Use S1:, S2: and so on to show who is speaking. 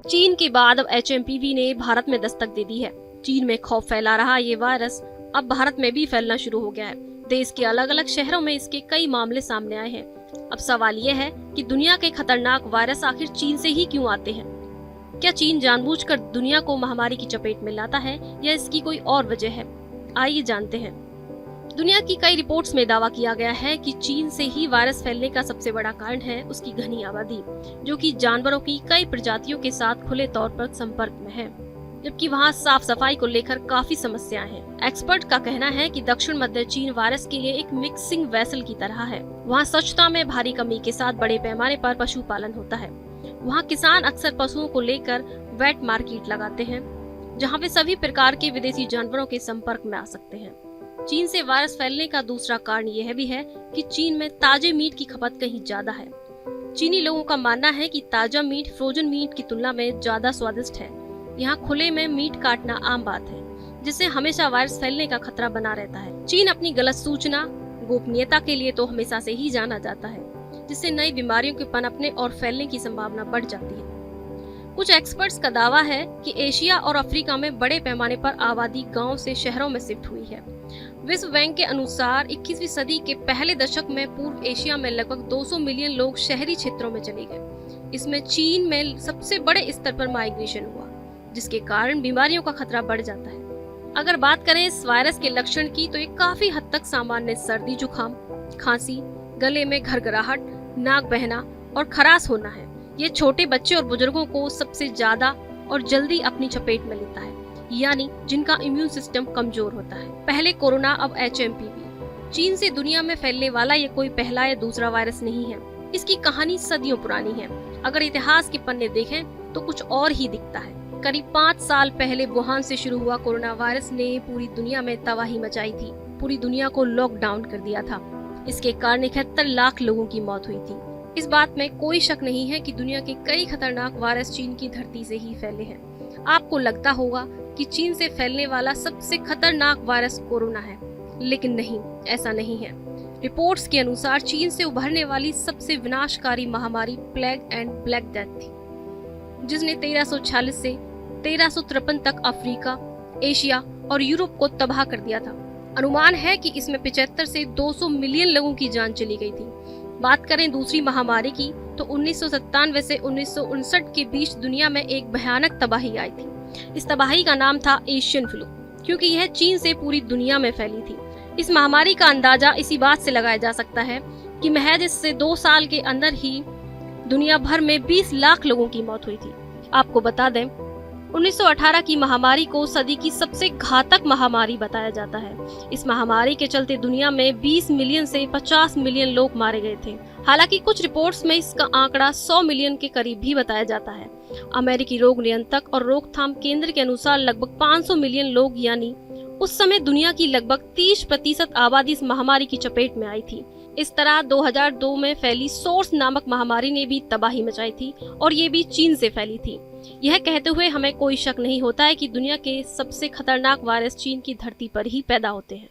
S1: चीन के बाद अब HMPV ने भारत में दस्तक दे दी है। चीन में खौफ फैला रहा ये वायरस अब भारत में भी फैलना शुरू हो गया है। देश के अलग अलग शहरों में इसके कई मामले सामने आए हैं। अब सवाल ये है कि दुनिया के खतरनाक वायरस आखिर चीन से ही क्यों आते हैं? क्या चीन जानबूझकर दुनिया को महामारी की चपेट में लाता है या इसकी कोई और वजह है? आइए जानते हैं। दुनिया की कई रिपोर्ट्स में दावा किया गया है कि चीन से ही वायरस फैलने का सबसे बड़ा कारण है उसकी घनी आबादी, जो कि जानवरों की कई प्रजातियों के साथ खुले तौर पर संपर्क में है, जबकि वहाँ साफ सफाई को लेकर काफी समस्याएं हैं। एक्सपर्ट का कहना है कि दक्षिण मध्य चीन वायरस के लिए एक मिक्सिंग वेसल की तरह है। वहाँ स्वच्छता में भारी कमी के साथ बड़े पैमाने पर पशुपालन होता है। वहाँ किसान अक्सर पशुओं को लेकर वेट मार्केट लगाते हैं, जहाँ वे सभी प्रकार के विदेशी जानवरों के संपर्क में आ सकते हैं। चीन से वायरस फैलने का दूसरा कारण यह भी है कि चीन में ताजे मीट की खपत कहीं ज्यादा है। चीनी लोगों का मानना है कि ताजा मीट फ्रोजन मीट की तुलना में ज्यादा स्वादिष्ट है। यहाँ खुले में मीट काटना आम बात है, जिससे हमेशा वायरस फैलने का खतरा बना रहता है। चीन अपनी गलत सूचना, गोपनीयता के लिए तो हमेशा से ही जाना जाता है, जिससे नई बीमारियों के पनपने और फैलने की संभावना बढ़ जाती है। कुछ एक्सपर्ट्स का दावा है कि एशिया और अफ्रीका में बड़े पैमाने पर आबादी गांव से शहरों में शिफ्ट हुई है। विश्व बैंक के अनुसार 21वीं सदी के पहले दशक में पूर्व एशिया में लगभग 200 मिलियन लोग शहरी क्षेत्रों में चले गए। इसमें चीन में सबसे बड़े स्तर पर माइग्रेशन हुआ, जिसके कारण बीमारियों का खतरा बढ़ जाता है। अगर बात करें इस वायरस के लक्षण की, तो ये काफी हद तक सामान्य सर्दी जुकाम, खांसी, गले में घरघराहट, नाक बहना और खराश होना है। ये छोटे बच्चे और बुजुर्गों को सबसे ज्यादा और जल्दी अपनी चपेट में लेता है, यानी जिनका इम्यून सिस्टम कमजोर होता है। पहले कोरोना, अब HMPV। चीन से दुनिया में फैलने वाला ये कोई पहला या दूसरा वायरस नहीं है। इसकी कहानी सदियों पुरानी है। अगर इतिहास के पन्ने देखें तो कुछ और ही दिखता है। करीब 5 साल पहले वुहान से शुरू हुआ कोरोना वायरस ने पूरी दुनिया में तबाही मचाई थी। पूरी दुनिया को लॉकडाउन कर दिया था। इसके कारण 71 लाख लोगों की मौत हुई थी। इस बात में कोई शक नहीं है कि दुनिया के कई खतरनाक वायरस चीन की धरती से ही फैले हैं। आपको लगता होगा कि चीन से फैलने वाला सबसे खतरनाक वायरस कोरोना है, लेकिन नहीं, ऐसा नहीं है। रिपोर्ट्स के अनुसार चीन से उभरने वाली सबसे विनाशकारी महामारी प्लेग एंड ब्लैक डेथ थी, जिसने 1346 से 1353 तक अफ्रीका, एशिया और यूरोप को तबाह कर दिया था। अनुमान है कि इसमें 75 से 200 मिलियन लोगों की जान चली गई थी। बात करें दूसरी महामारी की, तो 1997 से 1959 के बीच दुनिया में एक भयानक तबाही आई थी। इस तबाही का नाम था एशियन फ्लू, क्योंकि यह चीन से पूरी दुनिया में फैली थी। इस महामारी का अंदाजा इसी बात से लगाया जा सकता है कि महज इससे 2 साल के अंदर ही दुनिया भर में 20 लाख लोगों की मौत हुई थी। आपको बता दें, 1918 की महामारी को सदी की सबसे घातक महामारी बताया जाता है। इस महामारी के चलते दुनिया में 20 मिलियन से 50 मिलियन लोग मारे गए थे। हालांकि कुछ रिपोर्ट्स में इसका आंकड़ा 100 मिलियन के करीब भी बताया जाता है। अमेरिकी रोग नियंत्रक और रोकथाम केंद्र के अनुसार लगभग 500 मिलियन लोग, यानी उस समय दुनिया की लगभग 30% आबादी इस महामारी की चपेट में आई थी। इस तरह 2002 में फैली सोर्स नामक महामारी ने भी तबाही मचाई थी, और ये भी चीन से फैली थी। यह कहते हुए हमें कोई शक नहीं होता है कि दुनिया के सबसे खतरनाक वायरस चीन की धरती पर ही पैदा होते हैं।